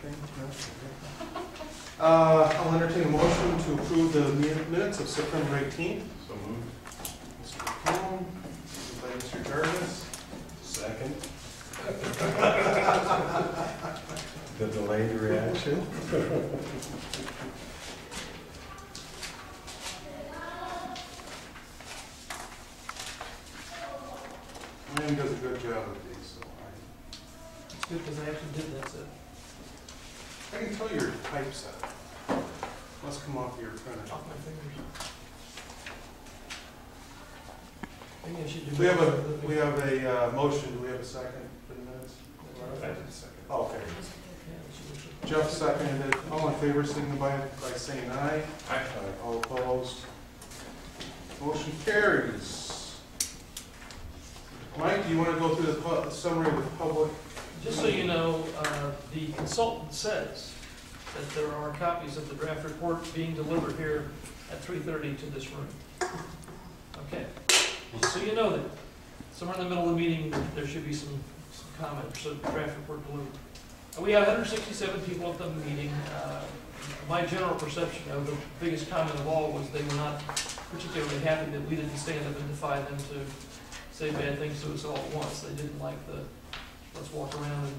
anything? No? I'll entertain a motion to approve the minutes of September 18th. So moved. Mr. McComb, second by Mr. Jarvis. Second. The delayed reaction. Ryan does a good job with these, so It's good because I actually did that, so. I can tell your typeset. Must come off your printer. Off my fingers. Maybe I should do. We have a motion. Do we have a second for the minutes? Second. Oh, okay. Jeff seconded it. All in favor, signify by saying aye. Aye. All opposed. Motion carries. Mike, do you want to go through the summary of the public? Just so you know, the consultant says that there are copies of the draft report being delivered here at 3:30 to this room. Okay, just so you know that somewhere in the middle of the meeting, there should be some comments, so draft report delivered. We have 167 people at the meeting. My general perception of the biggest comment of all was they were not particularly happy that we didn't stand up and defy them to say bad things to us all at once. They didn't like the, let's walk around and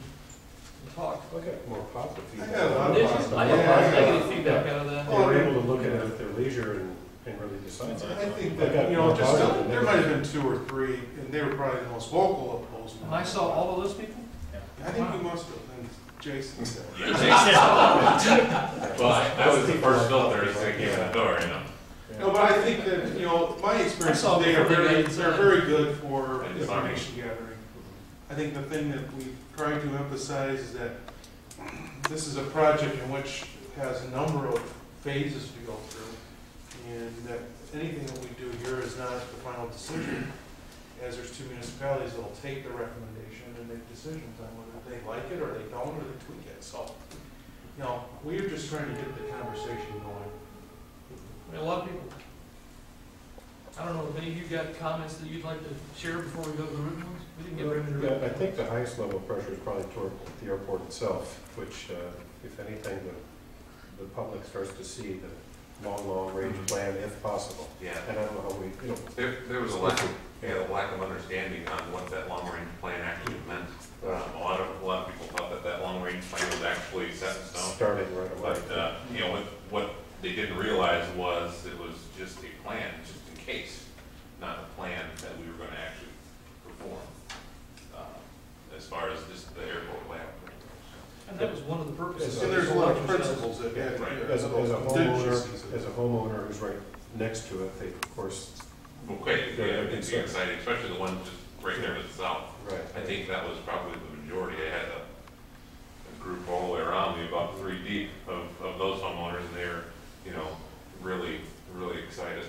talk. I got more positive I feedback. got a lot of Did you? positive. I had a lot of negative feedback out of that. They were able to look at it at their leisure and really decide. I think that, you know, just there might have been 2 or 3, and they were probably the most vocal opposed. And I saw all of those people? I think you must have, and Jason said. Well, that was the first filter as they came in the door, you know. No, but I think that, you know, my experience is they're very good for information gathering. I think the thing that we try to emphasize is that this is a project in which has a number of phases to go through, and that anything that we do here is not the final decision, as there's 2 municipalities that will take the recommendation and make decisions on whether they like it or they don't, or they tweak it. So, you know, we're just trying to get the conversation going. I mean, a lot of people, I don't know, if any of you got comments that you'd like to share before we go to the written ones? We didn't get written to Yeah, I think the highest level of pressure is probably toward the airport itself, which, if anything, the public starts to see the long range plan if possible. Yeah. And I don't know how we, you know. There was a lack of understanding on what that long range plan actually meant. A lot of people thought that long range plan was actually set in stone. Starting right away. But you know, what they didn't realize was it was just a plan, just in case, not a plan that we were going to actually perform. As far as just the airport layout. And that was one of the purposes. And there's a lot of principles that had, As a homeowner who's right next to it, they of course. Okay, yeah, it'd be exciting, especially the one just right there to the south. Right. I think that was probably the majority. I had a group all the way around me, about 3 deep, of those homeowners, and they're, you know, really excited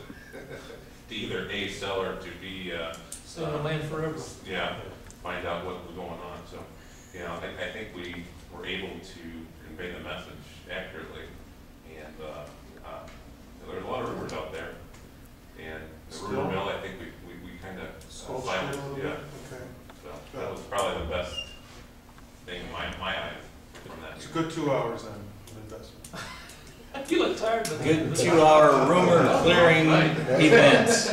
to either A, sell or to B, Stay on the land forever. yeah, find out what was going on. So, you know, I think we were able to convey the message accurately, and there's a lot of rumors out there, and the rumor mill, I think we kind of silenced, yeah. Okay. So that was probably the best thing in my eyes from that. It's a good 2 hours on investment. You look tired, but. Good 2-hour rumor clearing events.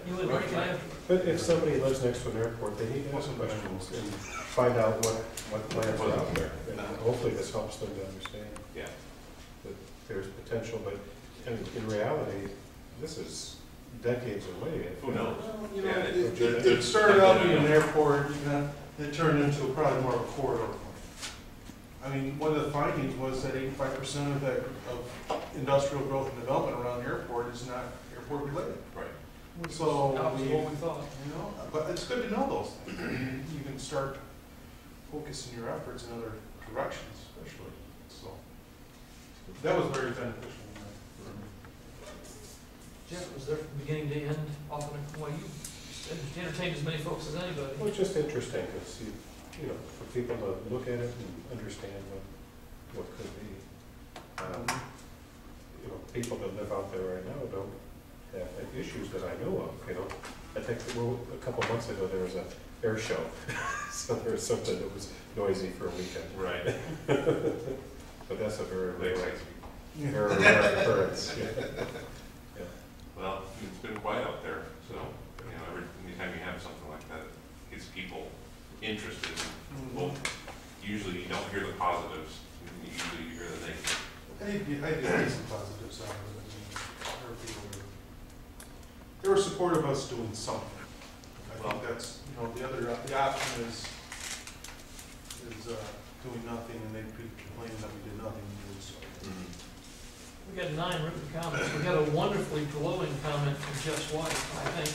You look very tired. But if somebody lives next to an airport, they need to ask questions and find out what plans are out there. And hopefully this helps them to understand Yeah. that there's potential, but in reality, this is decades away. Who knows? Well, you know, Yeah, it started out being an airport, it turned into probably more of a corridor plan. I mean, one of the findings was that 85% of industrial growth and development around the airport is not airport related. Right. So, That was what we thought. you know, but it's good to know those things. I mean, you can start focusing your efforts in other directions, especially. So that was very beneficial. Jeff was there from beginning to end, often, well, you entertained as many folks as anybody. Well, it's just interesting because you know, for people to look at it and understand what could be. You know, people that live out there right now don't have issues that I know of. You know, I think, well, a couple of months ago, there was a air show, so there was something that was noisy for a weekend. Right. But that's a very rare, Like, very rare occurrence. Yeah. Yeah. well, it's been quiet out there, so, you know, anytime you have something like that, it gets people interested. Well, usually you don't hear the positives, usually you hear the negatives. I did some positives out of it. I mean, they were supportive of us doing something. I think that's, you know, the option is doing nothing, and they'd be complaining that we did nothing. So. We got 9 written comments. We got a wonderfully glowing comment from Jeff's wife, I think.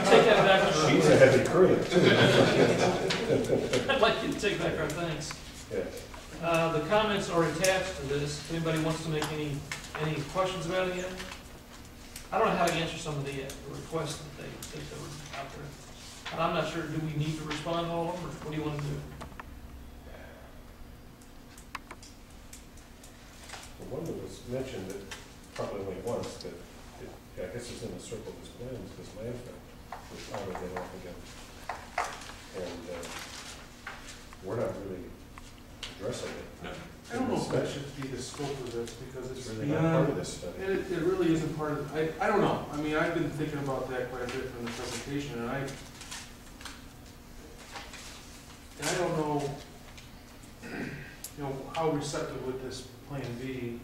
Take that back. She's a heavy cream. I'd like you to take back our thanks. Yeah. The comments are attached to this. If anybody wants to make any questions about it yet? I don't know how to answer some of the requests that they were out there. And I'm not sure, do we need to respond to all of them, or what do you want to do? Well, one that was mentioned that probably only once, that I guess it's in the circle of his plans, this landfill, which I would get off again. And we're not really addressing it. No. I don't know if that should be the scope of this, because it's It's really not part of beyond, this study. it really isn't part of, I don't know. I mean, I've been thinking about that quite a bit from the presentation, and I don't know, you know, how receptive would this plan be,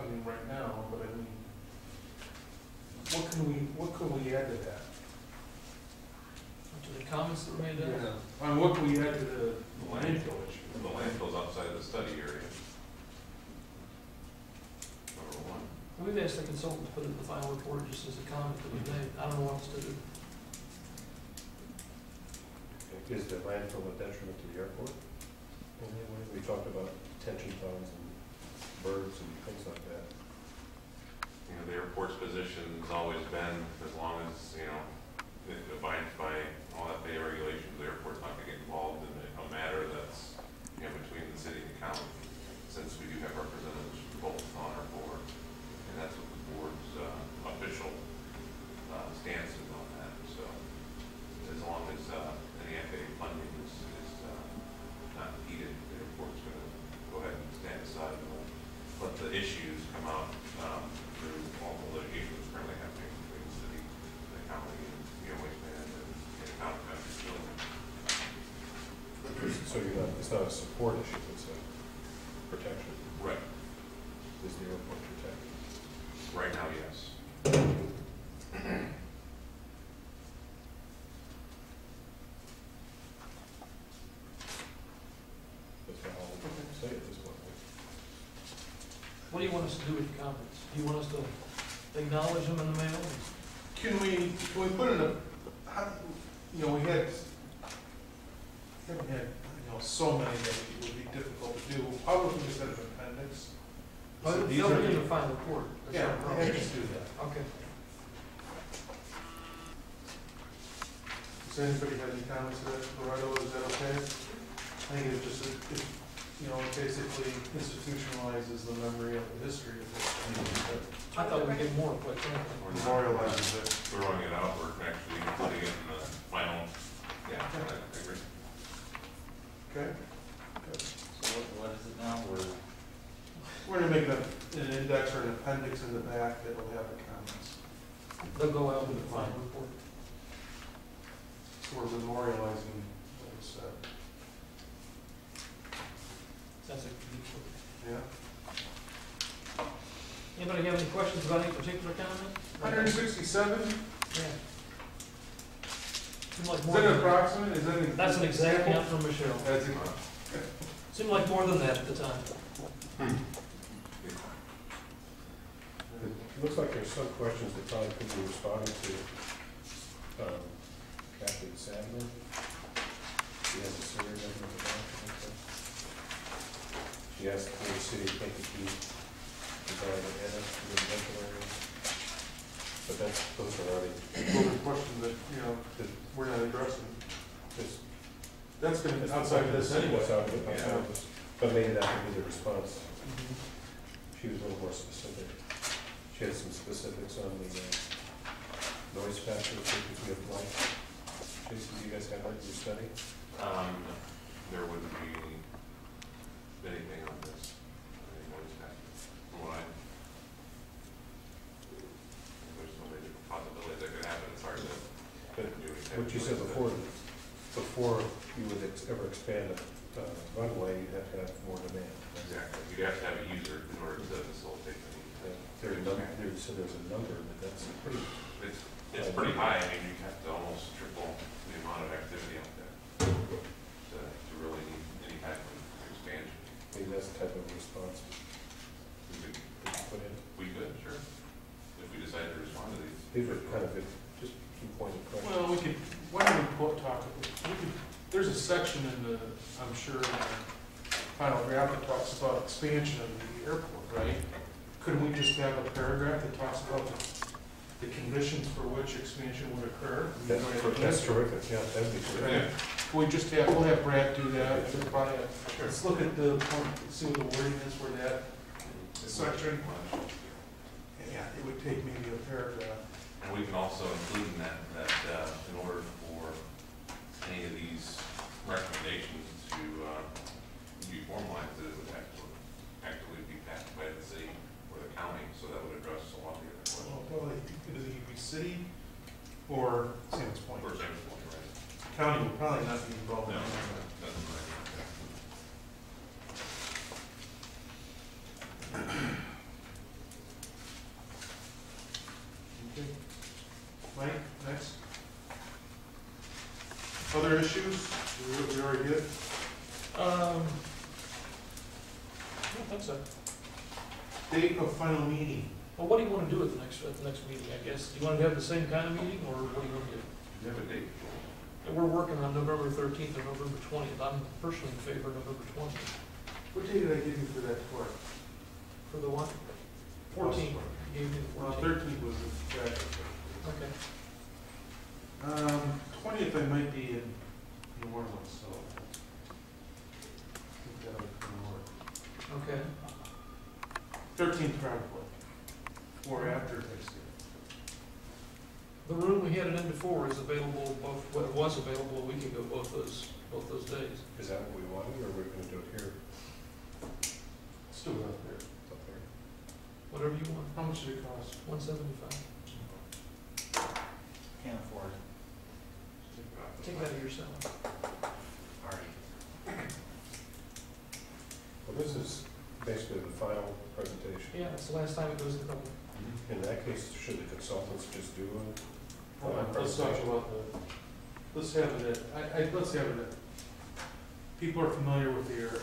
I mean, right now, but I mean, what can we add to that? To the comments that were made there? Yeah. I mean, what can we add to the landfill issue? The landfill's outside of the study area. Number one. We've asked the consultant to put it in the final report just as a comment that we made. I don't know what else to do. Is the landfill a detriment to the airport? Anyway, we talked about detention ponds and birds and things like that. You know, the airport's position has always been, as long as, you know, it abides by all FAA regulations, the airport's not gonna get involved in a matter that's, you know, between the city and the county, since we do have representatives from both on our board, and that's what the board's official stance is on that. So as long as any FAA funding is not needed, the airport's gonna go ahead and stand aside and let the issues come out through all the litigation that's currently happening between the city, the county, and, you know, Wasteland and the county facility. So you're not, it's not a support issue, it's a protection. Right. Is the airport protected? Right now, yes. That's all we can say at this point. What do you want us to do with the comments? Do you want us to acknowledge them in the mail? Can we put in a, you know, we haven't had, you know, so many that it would be difficult to do. How would we just have an appendix? So these They'll are be in the- the final report. That's Yeah, not a problem. yeah, just do that. Okay. Does anybody have any comments to that, Loretta, is that okay? I think it just, you know, basically institutionalizes the memory of the history of this. I thought we'd get more, quite frankly. We're not Memorializes it. throwing it out, we're actually putting it in the final, yeah, I agree. Okay? So what is it now? We're gonna make an index or an appendix in the back that will have the comments. They'll go out with the final report. So we're memorializing what was said. Sounds like a good Yeah. Anybody have any questions about any particular comment? 167, Yeah. Seemed like is more that an than, approximate, is that an? that's an exact count from Michelle. That's it. Seemed like more than that at the time. It looks like there's some questions that probably could be responded to. Kathy Sadler, she has a series of them at the back, I think so. She asked for the city of Kankakee to provide an edit to the rental areas. But those are already, Those are questions that, you know, that we're not addressing. just. That's gonna be outside of this anyway. Outside of this, but maybe that could be the response. She was a little more specific. She had some specifics on the noise factor, frequency of light. Jason, do you guys have that in your study? There wouldn't be anything on this, any noise factor, from what there's so many different possibilities that could happen, it's hard to But do anything. what you said before you would ever expand a runway, you'd have to have more demand. Exactly, you'd have to have a user in order to facilitate the need. So there's a number, but that's pretty. It's pretty high, I mean, you have to almost triple the amount of activity out there to really need any type of expansion. Maybe that's the type of response We could, put in. we could, sure, if we decide to respond to these. These are kind of just some pointed questions. Well, we could, why don't there's a section in the, I'm sure, in the final draft that talks about expansion of the airport, right? Couldn't we just have a paragraph that talks about the conditions for which expansion would occur? That's terrific, yeah, that'd be terrific. Right. We'll have Brad do that. Let's look at the, see what the wording is for that section. Yeah, it would take maybe a paragraph. And we can also include in that in order for any of these recommendations to be formalized, it would have to actually be passed by the city or the county, so that would address a lot of the other questions. Well, probably, does it be city or Sam's Point? For example, right? County will probably not be involved in No, that. that's right. Okay. Mike, next. Other issues? We already did? I don't think so. Date of final meeting. Well, what do you want to do at the next meeting, I guess? Do you want to have the same kind of meeting, or what do you want to do? Do you have a date? And we're working on November 13th and November 20th. I'm personally in favor of November 20th. What date did I give you for that court? For the one? 14th. You gave me the 14th. 13th was the traffic. Okay. 20th I might be in New Orleans, so I think that'll work. Okay. 13th probably, or after Thanksgiving. The room we had it in before is available both, well, it was available a week ago, both those days. Is that what we wanted, or we're gonna do it here, Let's do it up there. up there? Whatever you want. How much did it cost? $175. Can't afford it. Take that to yourself. Well, this is basically the final presentation. Yeah, it's the last time it goes to the public. In that case, should the consultants just do a Hold on, let's talk about let's have it at, let's have it at, people are familiar with that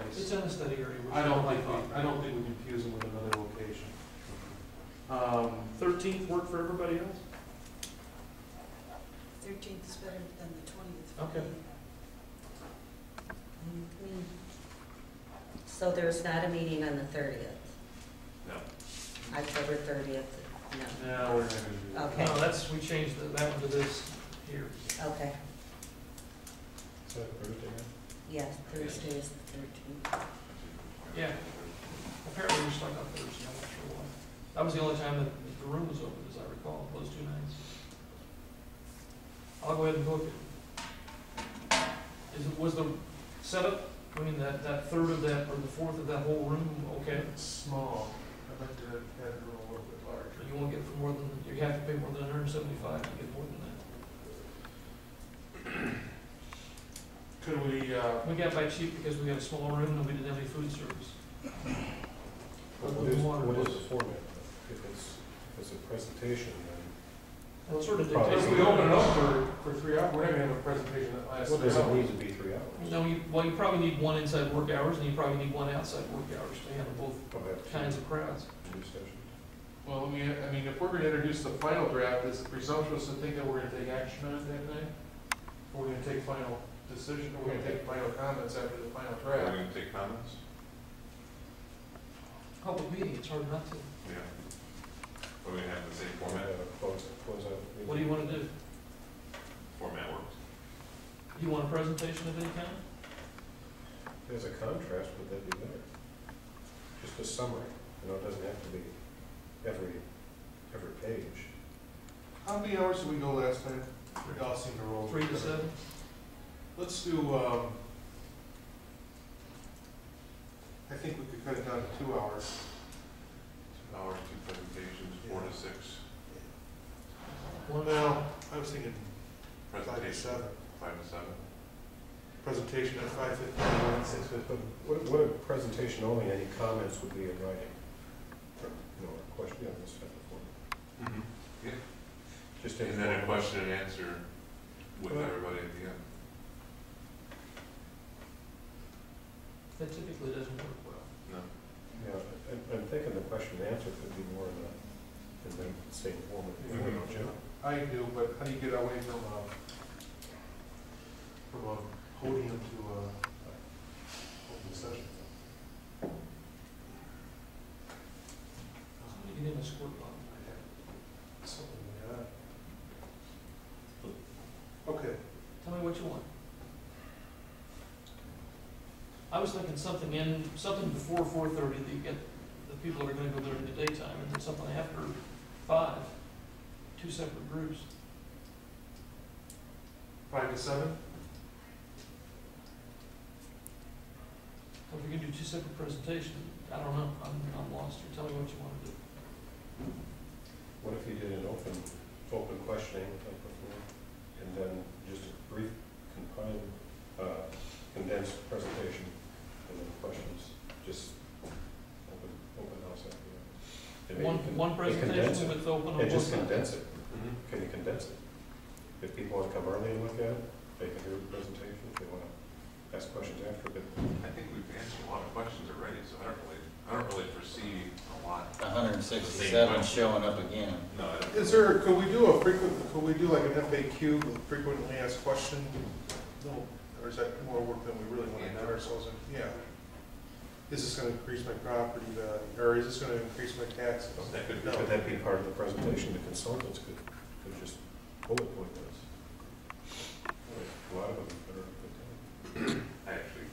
It's place. in a study area. I don't think we confuse them with another location. 13th work for everybody else? 13th is better than the 20th. Okay. So there's not a meeting on the 30th? No. October 30th? No. No, we're not gonna do that. Okay. No, we changed that one to this here. Okay. Is that Thursday night? Yes, Thursday is the 13th. Yeah. Apparently we're stuck on Thursday, I'm not sure why. That was the only time that the room was open, as I recall, those 2 nights. I'll go ahead and book it. Was the setup, I mean, that third of that, or the fourth of that whole room, okay? It's small. I'd like to have it a little bit larger. You won't get for more than, you have to pay more than 175 to get more than that. Could we, We got by cheap because we had a small room and we didn't have any food service. What is the format? If it's a presentation, then Well, it sort of Probably. dictates. if we open it up for 3 hours, we're not gonna have a presentation that lasts what 3 does it need hours. to be 3 hours? No, you probably need one inside work hours and you probably need one outside work hours to handle both Probably have kinds of crowds. two sessions. Well, I mean, if we're gonna introduce the final draft, is it presumptuous to think that we're gonna take action on it that night? Or we're gonna take final decision, or we're gonna take final comments after the final Are we draft? going to take comments? Public meeting, it's hard not to. Yeah. Are we going to have the same format? Close out. What do you want to do? Format works. You want a presentation of any kind? As a contrast, would that be better? Just a summary, it doesn't have to be every page. How many hours did we go last time? We all seem to roll. 3 to 7? Let's do, I think we could cut it down to 2 hours. 2 hours, 2 presentations, 4 to 6 Well, I was thinking 5 to presentations, 7. 5 to 7. Presentation at 5:15. But what a presentation only, any comments would be in writing. Or, you know, a question, this type of form. Yeah. Just And then a informal. question and answer with Well- everybody at the end. That typically doesn't work well. No. Yeah, I'm thinking the question and answer could be more in the same form. Mhm. Jim? I do, but how do you get away from a podium to a open session? You need a squirt bottle. Something like that. Okay. Tell me what you want. I was thinking something before 4:30 that you get the people that are gonna go there in the daytime, and then something after 5, 2 separate groups. 5 to 7? So if you're gonna do 2 separate presentations, I don't know, I'm lost here, tell me what you wanna do. What if you did an open questioning like before, and then just a brief condensed presentation, and then questions, just open house after that. And maybe you can- One and condense presentation it. with open on And one just side. condense it. Can you condense it? If people want to come early and look at it, they can hear the presentation. If they want to ask questions after, but I think we've answered a lot of questions already, so I don't really foresee a lot. 167 showing up again. No, I don't. Is there, could we do like an FAQ, frequently asked question? No, or is that more work than we really want to get ourselves in? Yeah. Is this gonna increase my property value, or is this gonna increase my taxes? That could be. No. could that be part of the presentation? The consultants could just bullet point this. A lot of them better put down. I actually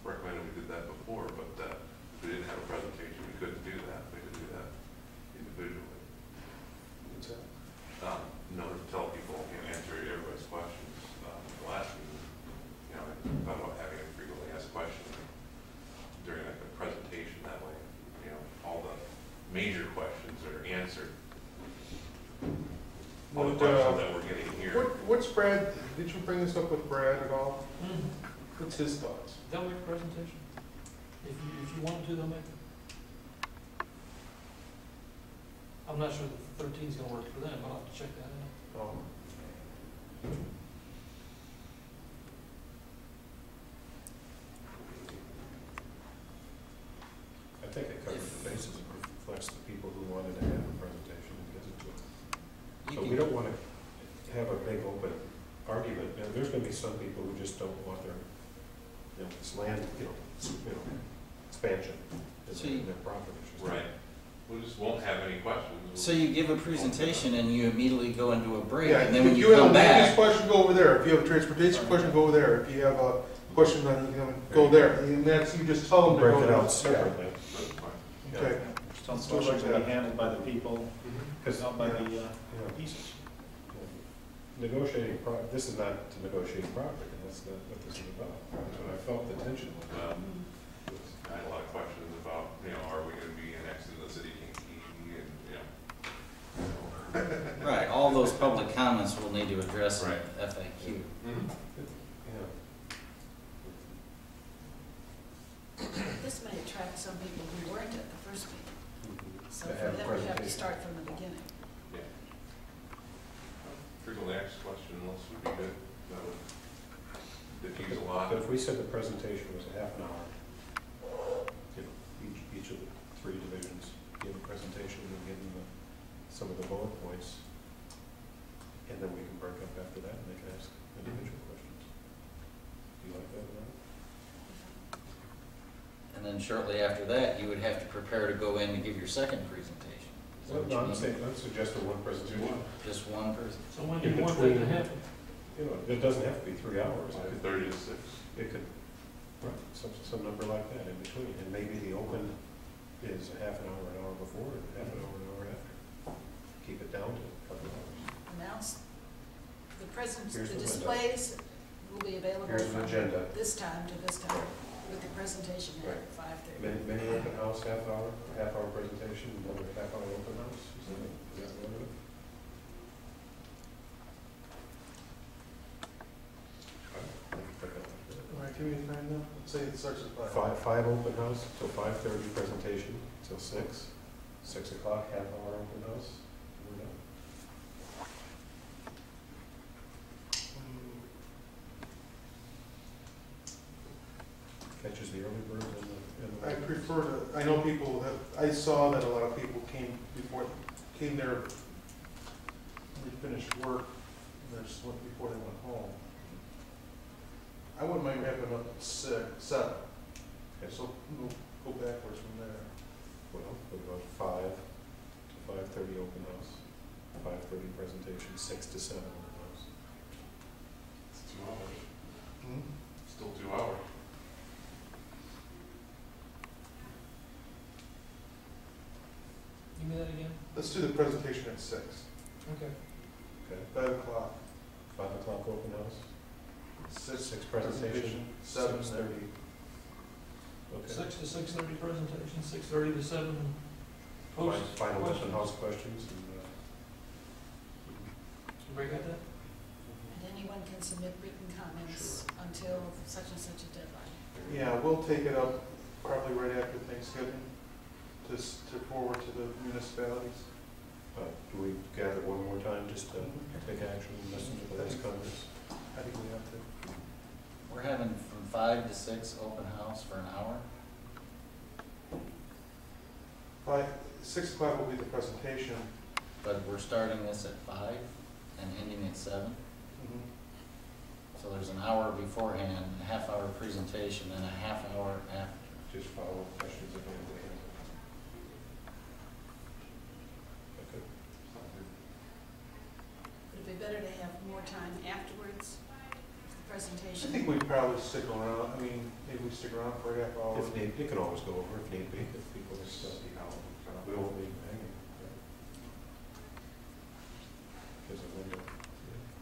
recommended we did that before, but if we didn't have a presentation, we couldn't do that. We could do that individually. What's that? In order to tell people, answer everybody's questions. The last meeting, I thought about having a frequently asked question during like a presentation. That way, all the major questions are answered. All the What, questions that we're getting here. What's Brad, did you bring this up with Brad at all? Mhm. What's his thoughts? They'll make a presentation. If you want to, they'll make it. I'm not sure that the 13 is gonna work for them, but I'll have to check that out. I think it covers the bases. It reflects the people who wanted to have a presentation and gives it to them. You But we can- don't want to have a big open argument. And there's going to be some people who just don't want their, this land, expansion in their property. Right. We just won't have any questions. So you give a presentation and you immediately go into a break, Yeah, and then when if you you have a come maintenance back, question, go over there. If you have a transportation question, go over there. If you have a question on, go there. And that's, you just tell them to go Break it there. out separately. That's fine. Okay. Some Let's do it like questions will be that. handled by the people, Because not by the pieces. negotiating, this is not to negotiate property. That's not what this is about. That's what I felt the tension was. I had a lot of questions about, are we going to be annexed to the city of Kankakee and, right, all those public comments will need to address in Right. FAQ. Yeah. This may attract some people who weren't at the first meeting, so To for have a them, we have to presentation. start from the beginning. Yeah. Frequently asked question lists would be good. That would diffuse a lot. But if we said the presentation was a half an hour, each of the 3 divisions give a presentation and give them some of the bullet points, and then we can break up after that and they can ask individual questions. Do you like that, Ron? And then shortly after that, you would have to prepare to go in to give your second presentation. Is that what you I'm mean? saying, I'm suggesting one presentation. Just one person. So when do In you want that to between- happen? It doesn't have to be 3 hours. It could, 30 to 6. it could, some number like that in between, and maybe the open is a half an hour before, and half an hour after. Keep it down to announce the present, Here's the the window. displays will be available Here's from an agenda. this time to this time with the presentation Right. at 5:30. Mini open house, half hour presentation, another half hour open house, is that one of it? All right, give me a time now. Let's say it starts at 5. Five open house till 5:30 presentation till 6. 6 o'clock, half hour open house. We're done. Catches the early bird and the. I prefer to, I know people have, I saw that a lot of people came there, they finished work, and they're slipped before they went home. I wouldn't mind wrapping up at 7. Okay, so we'll go backwards from there. Well, what about 5 to 5:30 open house, 5:30 presentation, 6 to 7 open house. It's 2 hours, Hmm? still 2 hours. Give me that again? Let's do the presentation at 6. Okay. Okay, 5 o'clock. 5 o'clock open house, 6 6 presentation, 7 6:30. Okay. 6 to 6:30 presentation, 6:30 to 7 post Final open questions. house questions and, Break out that? And anyone can submit written comments until such and such a deadline. Yeah, we'll take it up probably right after Thanksgiving to forward to the municipalities. do we gather one more time just to take action and listen to the last comments? I think we have to. We're having from 5 to 6 open house for an hour. 6 o'clock will be the presentation. But we're starting this at 5 and ending at 7. Mhm. So there's an hour beforehand, a half hour presentation, and a half hour after. Just follow questions at the end. Okay. Would it be better to have more time afterwards, the I presentation? think we'd probably stick around, I mean, maybe we stick around for a half hour. If need, you can always go over if need be, if people are stuck. We won't leave them hanging. There's a window.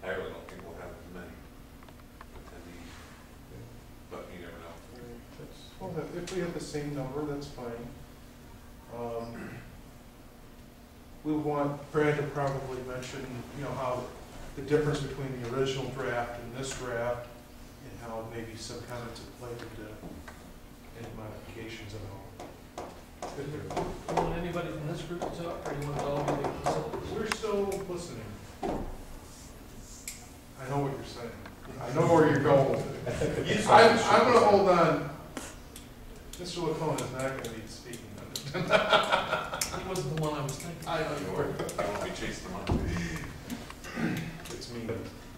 I really don't think we'll have as many attendees, but you never know. Well, if we have the same number, that's fine. We want Brad to probably mention, how the difference between the original draft and this draft, and how maybe some comments have played into any modifications at all. You want anybody from this group to talk, or you want it all to be consultants? We're still listening. I know what you're saying. I know where you're going. I'm gonna hold on. Mr. Lacone is not gonna be speaking. He wasn't the one I was thinking. I know You won't be chasing them up. It's me.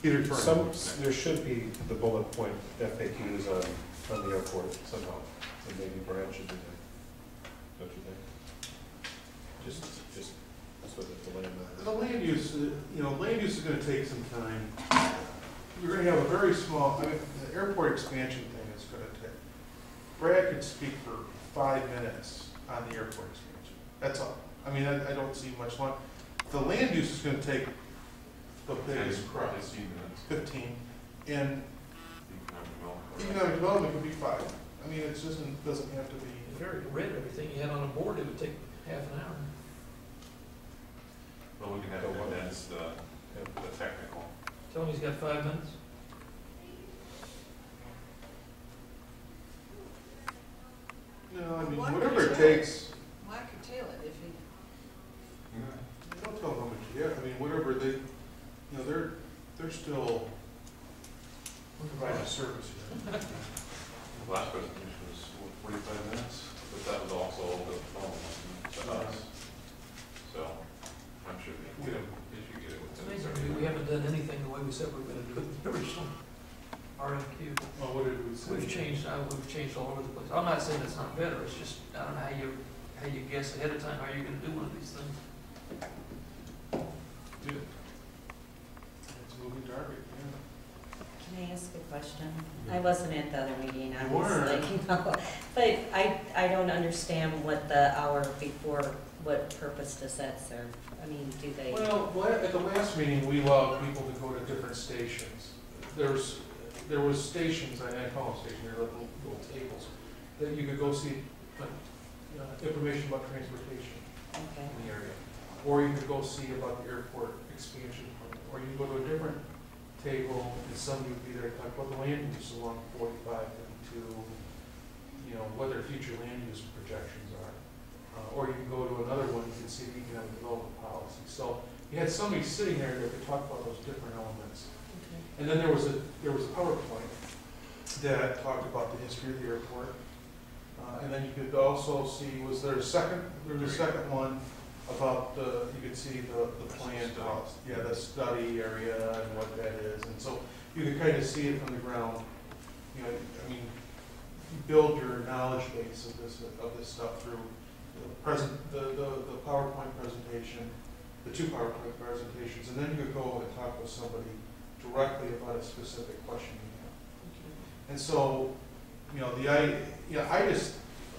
He's referring to me. There should be the bullet point FAQs on the airport somehow, and maybe Brad should do that, don't you think? Just so that the land. The land use, land use is gonna take some time. We're gonna have a very small, the airport expansion thing is gonna take. Brad could speak for 5 minutes on the airport expansion. That's all. I don't see much long. The land use is gonna take the biggest crowd, 15 minutes. 15. And Economic development. economic development could be 5. It just doesn't have to be. If you already read everything you had on a board, it would take half an hour. Well, we can have condense the technical. Tell him he's got 5 minutes. No, Why whatever it curtail it? takes. Why curtail it if you, Don't tell them how much you get. Whatever they, they're still providing a service here. The last presentation was 45 minutes, but that was also over the phone, wasn't it, to us. So, I'm sure they should get it It's within. amazing, we haven't done anything the way we said we were gonna do it in the original RFQ. Well, what did we say? We've changed all over the place. I'm not saying it's not better, it's just, I don't know how you guess ahead of time how you're gonna do one of these things. Do it. It's a moving target, yeah. Can I ask a question? I wasn't at the other meeting, You weren't. obviously, but I don't understand what the hour before what purpose does that serve? I mean, do they? Well, at the last meeting, we allowed people to go to different stations. There was stations, I call them stations, they're little tables, that you could go see information about transportation Okay. in the area. Or you could go see about the airport expansion plan, or you could go to a different table and somebody would be there to talk about the land use along 45, 52, you know, what their future land use projections are. Or you can go to another one, you can see the economic development policy. So you had somebody sitting there that could talk about those different elements. Okay. And then there was a PowerPoint that talked about the history of the airport. And then you could also see, there was a second one about you could see the plan, yeah, the study area and what that is. And so you could kind of see it from the ground. You know, I mean, you build your knowledge base of this stuff through the PowerPoint presentation, the two PowerPoint presentations, and then you could go and talk with somebody directly about a specific question you have. And so, you know,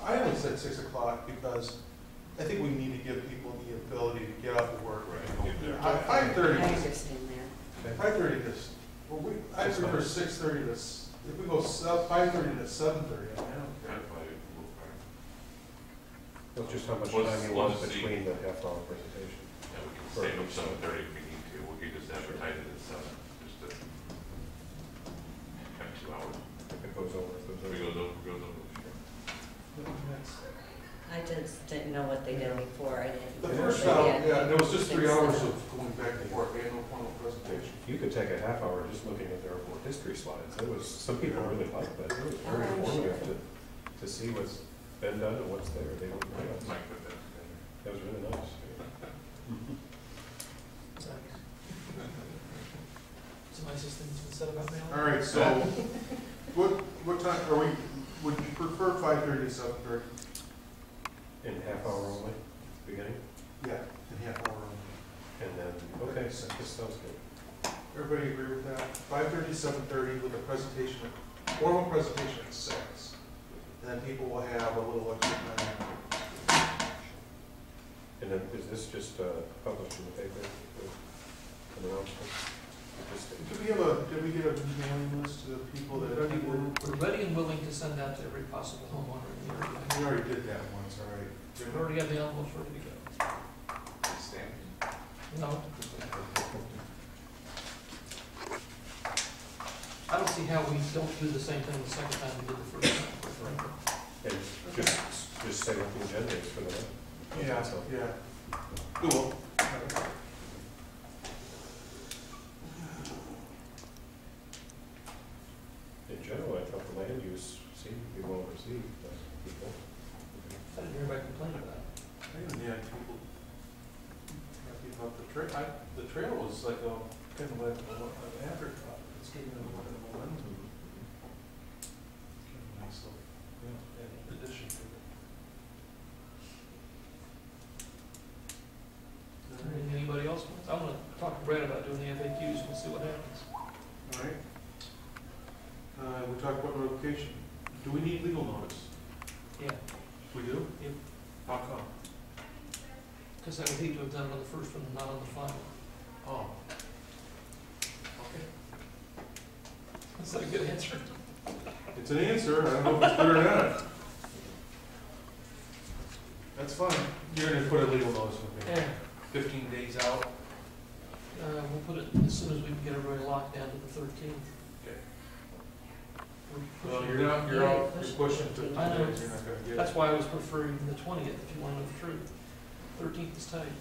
I only said 6 o'clock because I think we need to give people the ability to get out to work. Right. 5:30. I understand that. 5:30 to, I prefer 6:30 to, if we go 5:30 to 7:30, I don't care. Well, just how much Let's- time you want let's see. between the half-hour presentation. Yeah, we can stay up 7:30 if we need to. We could just advertise it at 7, just to have 2 hours. If it goes over, If it goes over, sure. I just didn't know what they did before. I didn't. The first but hour, yeah, there was just 3 it's, hours of going back and forth, we had no formal presentation. You could take a half hour just looking at their airport history slides. Some people really liked that. It was very Oh, informative to see what's been done and what's there. They don't realize. Might put that together. That was really nice. It's the nicest thing that's been said about mail. All right, so, what time, would you prefer 5:30 to 7:30? In half hour only, beginning, Yeah, in half hour. and then, okay, this sounds good. Everybody agree with that? 5:30 to 7:30 with a presentation, formal presentation at 6. And then people will have a little extra time. And then, is this just published in the paper, an announcement? Did we get a mailing list to the people that? We're ready and willing to send out to every possible homeowner in the area. We already did that once, all right. We've already got the envelopes ready to go. Stand. No. I don't see how we don't do the same thing the second time we did the first time. And just say what the agenda is for the night. Yeah, So, yeah. Cool. in general, I thought the land use seemed to be well received by people. I didn't hear anybody complain about it. I didn't have people happy about the trail. The trail was like kind of like an afterthought. It's getting a little bit of momentum. Kind of nice little addition to it. Anybody else? I'm gonna talk to Brad about doing the FAQs, we'll see what happens. All right. We talked about relocation. Do we need legal notice? Yeah, We do? Yep. How come? because I would hate to have done it on the first one and not on the final. Oh. Okay. Is that a good answer? It's an answer. I don't know if it's good or not. That's fine. You're gonna put a legal notice with me. Yeah. 15 days out. We'll put it as soon as we can get everybody locked down to the 13th. Okay. We're Well, pushing- you're not, you're Yeah, out, push you're pushing 15 I know. days, you're not gonna get it. That's why I was preferring the 20th, if you want to know the truth. 13th is tight.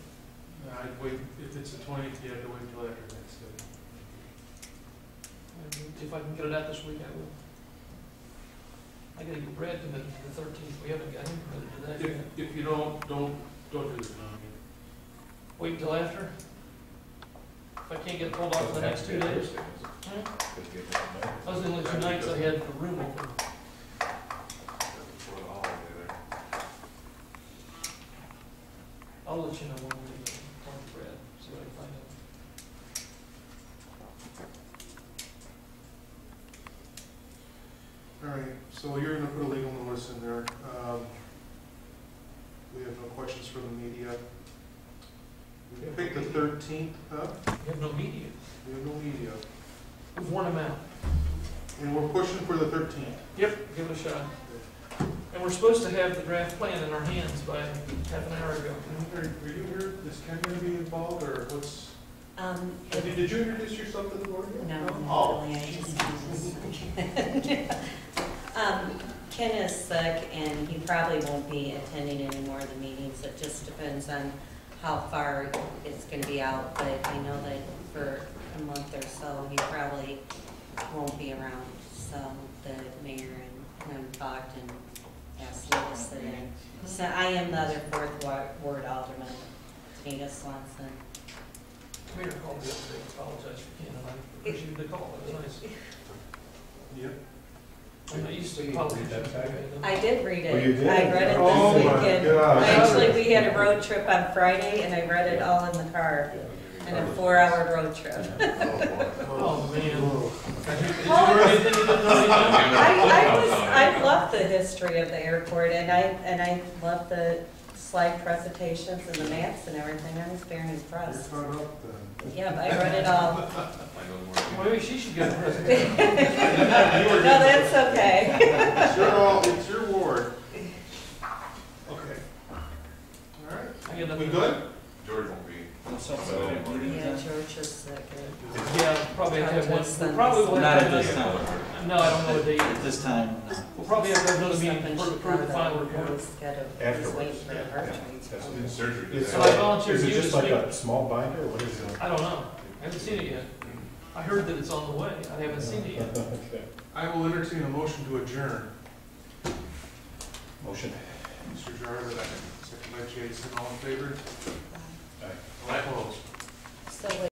I'd wait, if it's the 20th, you have to wait until after Thanksgiving. And if I can get it out this week, I will. I gotta get Brad committed to the 13th, we haven't got him committed to that yet. If you don't do the Wait until after? If I can't get pulled off for the next 2 days? Those are the only 2 nights I had for room open. Before the holiday there. I'll let you know when we talk to Brad, see what I can find out. All right, so you're gonna put a legal notice in there. We have have no questions from the media. We picked the 13th, huh? We have no media. We have no media. We've worn them out. And we're pushing for the 13th. Yep, give it a shot. And we're supposed to have the draft plan in our hands by half an hour ago. Are you here, is Ken going to be involved, or what's? If- Did you introduce yourself to the board? No, Oh. not really, I just. Ken is sick and he probably won't be attending any more of the meetings. It just depends on how far it's gonna be out, but I know that for a month or so, he probably won't be around. So the mayor and him talked and asked me to sit in. So I am the other fourth ward alderman, Anita Swanson. Mayor called me yesterday, apologize for Ken, and I appreciated the call, it was nice. Yep. I'm not used to Read politics. that back? I did read Oh, you it. did? I read it Oh, this my weekend. gosh. Actually, we had a road trip on Friday and I read it all in the car. And a 4-hour road trip. Oh, man. Did you Oh, learn anything you didn't know? I love the history of the airport and I love the slide presentations and the maps and everything. I was very You're impressed. caught up then. Yeah, but I read it all. Well, maybe she should get a presentation. No, that's okay. It's your ward. Okay. All right. I get We nothing. good? George won't be. Yeah, George is sick. Yeah, probably have to have one, Sunday. we probably will Not have at to this have time. No, I don't know what date. At this time, no. We'll probably have to have another meeting Something to she approve the brought final up. report. He's got a- he's Afterwards. waiting for the heart Yeah, rate. that's- Surgery. Is So I volunteered is it you just to like speak. a small binder, or what is it? I don't know. I haven't seen it yet. I heard that it's on the way. I haven't seen it yet. Okay. I will entertain a motion to adjourn. Motion. Mr. Jarvis, second by Jason, all in favor? Aye. All opposed? So